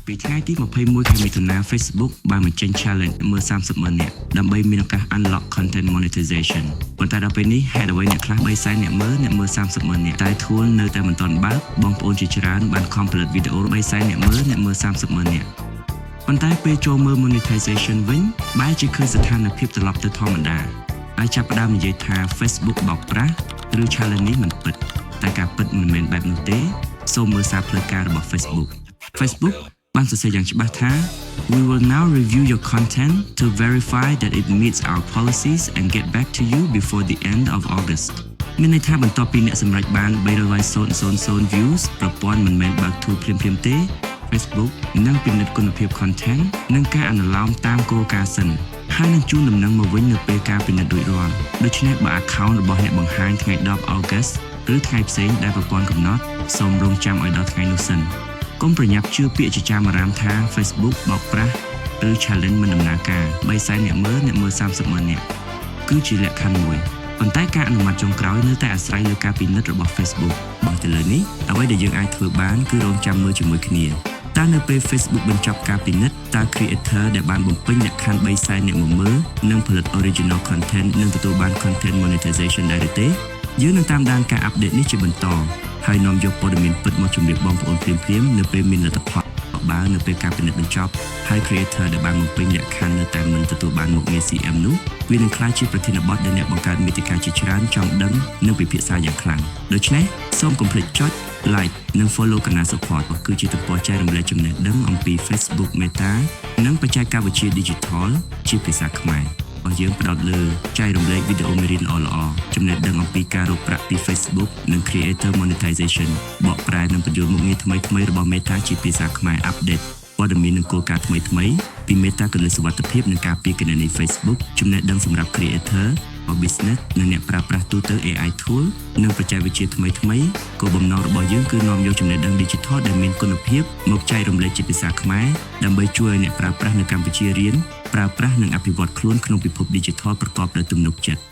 ពីថ្ងៃទី21ខែមិថុនា Facebook បានបញ្ចេញ challenge មើល30ម៉ឺននាក់ដើម្បីមានឱកាស unlock content monetization ប៉ុន្តែដល់ពេលនេះហេតុអ្វីអ្នកខ្លះ3សែនអ្នកមើល30ម៉ឺននាក់តែ tool នៅតែមិនទាន់បើកបងប្អូនជាច្រើនបានខំផលិតវីដេអូ3សែនអ្នកមើល30ម៉ឺននាក់ប៉ុន្តែពេលចូលមើល monetization វិញបែរជាឃើញស្ថានភាពត្រឡប់ទៅធម្មតាហើយចាប់ផ្ដើមនិយាយថា Facebook បោកប្រាស់ឬ challenge នេះមិនពិតតែការពិតមិនមែនបែបនោះទេសូមមើលសារផ្លូវការរបស់ Facebook បានសរសេរយ៉ាងច្បាស់ថា We will now review your content to verify that it meets our policies and get back to you before the end of August មានន័យថាបន្ទាប់ពីអ្នកសម្រេចបាន300,000 views ប្រព័ន្ធមិនមែនបើក tool ភ្លាមៗទេ Facebook នឹងពិនិត្យគុណភាព content និងការអនុលោមតាមគោលការណ៍សិនហើយនឹងជូនដំណឹងមកវិញនៅពេលការពិនិត្យរួចរាល់ដូច្នេះបើ account របស់អ្នកបង្ហាញថ្ងៃ10 August ឬថ្ងៃផ្សេងដែលប្រព័ន្ធកំណត់សូមរងចាំឲ្យដល់ថ្ងៃនោះសិនកុំប្រញាប់ជឿពាក្យចចាមអារាមថា Facebook បោកប្រាស់ឬ challenge មិនដំណើរការ3សែនអ្នកមើល30ម៉ឺននាក់គឺជាលក្ខខណ្ឌមួយប៉ុន្តែការអនុម័តចុងក្រោយនៅតែអាស្រ័យលើការពិនិត្យរបស់ Facebook បើទៅលើនេះអ្វីដែលយើងអាចធ្វើបានគឺរងចាំមើលជាមួយគ្នាតើនៅពេល Facebook បញ្ចប់ការពិនិត្យតើ creator ដែលបានបំពេញលក្ខខណ្ឌ3សែនអ្នកមកមើលនិងផលិត original content នឹងទទួលបាន content monetization ដែរឬទេយើងនឹងតាមដានការអាប់ដេតនេះជាបន្តហើយនាំយកព័ត៌មានពិតមកជម្រាបបងប្អូនភ្លាមៗនៅពេលមានលទ្ធផលបើនៅពេលការពិនិត្យបញ្ចប់ហើយ creator ដែលបានបំពេញលក្ខខណ្ឌនៅតែមិនទទួលបានមុខងារ CM នោះវានឹងក្លាយជាប្រធានបទដែលអ្នកបង្កើតមាតិកាជាច្រើនចង់ដឹងនិងពិភាក្សាយ៉ាងខ្លាំងដូច្នេះសូមកុំភ្លេចចុច like និង follow កណ្ដាល support គឺជាទំព័រចែករំលែកចំណេះដឹងអំពី Facebook Meta និងបច្ចេកវិទ្យា Digital ជាភាសាខ្មែររបស់យើងផ្ដោតលើចែករំលែកវីដេអូមេរៀនល្អៗចំណេះដឹងអំពីការរកប្រាក់ពី Facebook និង Creator Monetization បកប្រែនិងបញ្ចូលមុខងារថ្មីៗរបស់ Meta ជាភាសាខ្មែរ Update ព័ត៌មាននិងគោលការណ៍ថ្មីៗពី Meta គន្លឹះសុវត្ថិភាពនិងការពារគណនី Facebook ចំណេះដឹងសម្រាប់ Creator Business និងអ្នកប្រើប្រាស់ទូទៅ AI tool និងបច្ចេកវិទ្យាថ្មីៗគោលបំណងរបស់យើងគឺនាំយកចំណេះដឹង Digital ដែលមានគុណភាពមកចែករំលែកជាភាសាខ្មែរដើម្បីជួយឲ្យអ្នកប្រើប្រាស់នៅកម្ពុជារៀនប្រើប្រាស់និងអភិវឌ្ឍខ្លួនក្នុងពិភព Digital ប្រកបដោយទំនុកចិត្ត